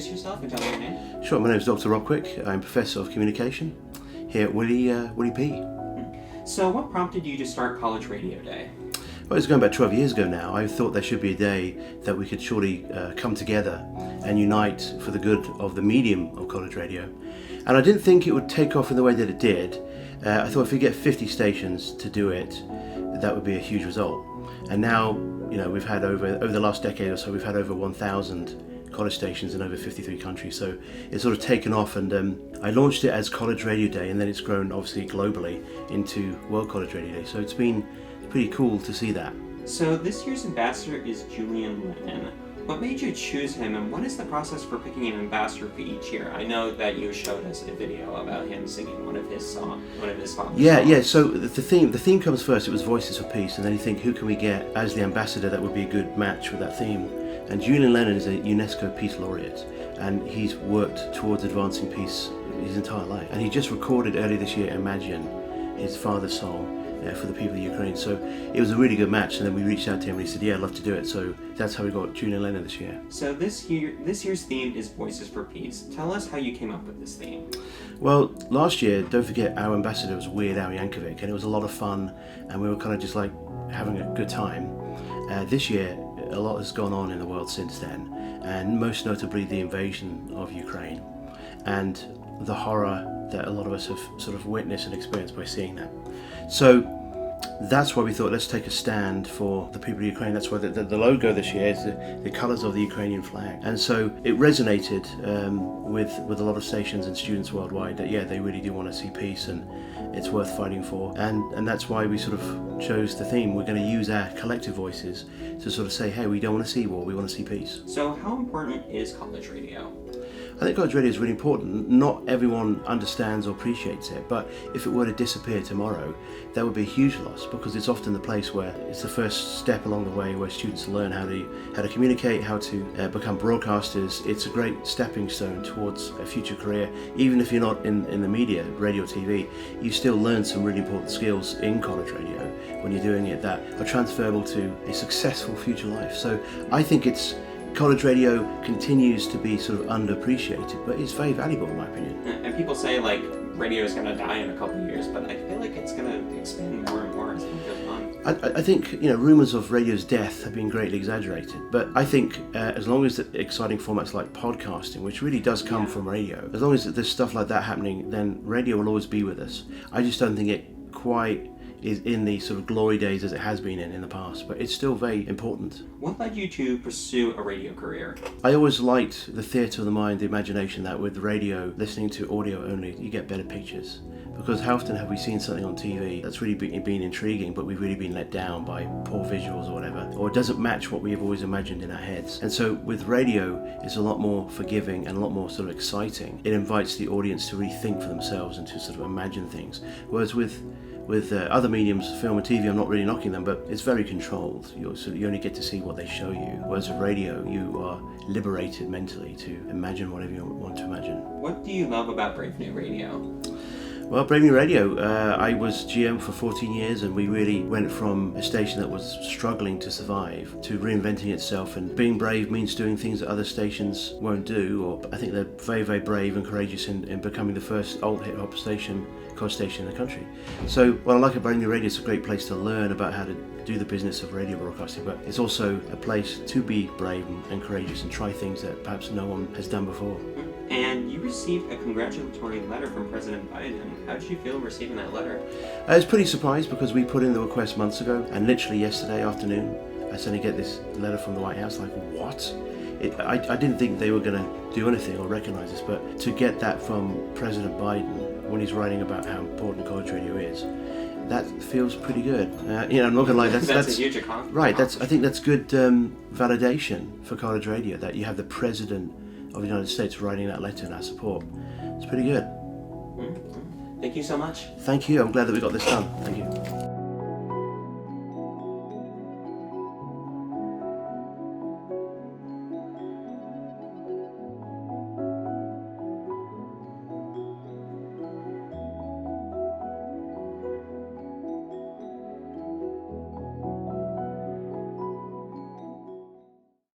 introduce yourself and tell me your name? Sure, my name is Dr. Rob Quicke. I'm Professor of Communication here at Willie P. So what prompted you to start College Radio Day? Well, it's going back 12 years ago now. I thought there should be a day that we could surely come together and unite for the good of the medium of college radio. And I didn't think it would take off in the way that it did. I thought if we get 50 stations to do it, that would be a huge result. And now, we've had over the last decade or so, we've had over 1,000 college stations in over 53 countries. So it's sort of taken off, and I launched it as College Radio Day, and then it's grown obviously globally into World College Radio Day. So it's been pretty cool to see that. So this year's ambassador is Julian Lennon. What made you choose him, and what is the process for picking an ambassador for each year? I know that you showed us a video about him singing one of his songs. Yeah. So the theme comes first. It was Voices for Peace, and then you think, who can we get as the ambassador that would be a good match with that theme? And Julian Lennon is a UNESCO Peace Laureate, and he's worked towards advancing peace his entire life. And he just recorded earlier this year Imagine, his father's song, for the people of Ukraine. So it was a really good match, and then we reached out to him and he said, yeah, I'd love to do it. So that's how we got Julian Lennon this year. So this year's theme is Voices for Peace. Tell us how you came up with this theme. Well, last year, don't forget, our ambassador was Weird Al Yankovic, and it was a lot of fun, and we were kind of just like having a good time. This year, a lot has gone on in the world since then, and most notably the invasion of Ukraine and the horror that a lot of us have sort of witnessed and experienced by seeing that. So that's why we thought, let's take a stand for the people of Ukraine. That's why the logo this year is the colours of the Ukrainian flag. And so it resonated with a lot of stations and students worldwide that, yeah, they really do want to see peace and it's worth fighting for. And that's why we sort of chose the theme. We're going to use our collective voices to sort of say, hey, we don't want to see war, we want to see peace. So how important is college radio? I think college radio is really important. Not everyone understands or appreciates it, but if it were to disappear tomorrow, that would be a huge loss, because it's often the place where it's the first step along the way where students learn how to communicate, how to become broadcasters. It's a great stepping stone towards a future career. Even if you're not in the media, radio, TV, you still learn some really important skills in college radio when you're doing it that are transferable to a successful future life. So I think college radio continues to be sort of underappreciated, but it's very valuable in my opinion. And people say like radio is going to die in a couple of years, but I feel like it's going to expand more and more as it goes on. I think rumours of radio's death have been greatly exaggerated, but I think as long as the exciting formats like podcasting, which really does come from radio, as long as there's stuff like that happening, then radio will always be with us. I just don't think it quite is in the sort of glory days as it has been in the past, but it's still very important. What led you to pursue a radio career? I always liked the theatre of the mind, the imagination, that with radio, listening to audio only, you get better pictures. Because how often have we seen something on TV that's really been intriguing, but we've really been let down by poor visuals or whatever, or it doesn't match what we have always imagined in our heads. And so with radio, it's a lot more forgiving and a lot more sort of exciting. It invites the audience to really think for themselves and to sort of imagine things. Whereas with other mediums, film and TV, I'm not really knocking them, but it's very controlled. You only get to see what they show you. Whereas with radio, you are liberated mentally to imagine whatever you want to imagine. What do you love about Brave New Radio? Well, Brave New Radio, I was GM for 14 years, and we really went from a station that was struggling to survive to reinventing itself. And being brave means doing things that other stations won't do, or I think they're very, very brave and courageous in becoming the first alt hip-hop college station in the country. So what I like about Brave New Radio, it's a great place to learn about how to do the business of radio broadcasting, but it's also a place to be brave and courageous and try things that perhaps no one has done before. And you received a congratulatory letter from President Biden. How did you feel receiving that letter? I was pretty surprised, because we put in the request months ago, and literally yesterday afternoon I suddenly get this letter from the White House. Like, what? I didn't think they were going to do anything or recognize this, but to get that from President Biden when he's writing about how important college radio is, that feels pretty good. I'm not gonna lie. That's a huge accomplishment. Right. I think that's good validation for college radio, that you have the President of the United States writing that letter in our support. It's pretty good. Mm-hmm. Thank you so much. Thank you. I'm glad that we got this done. Thank you.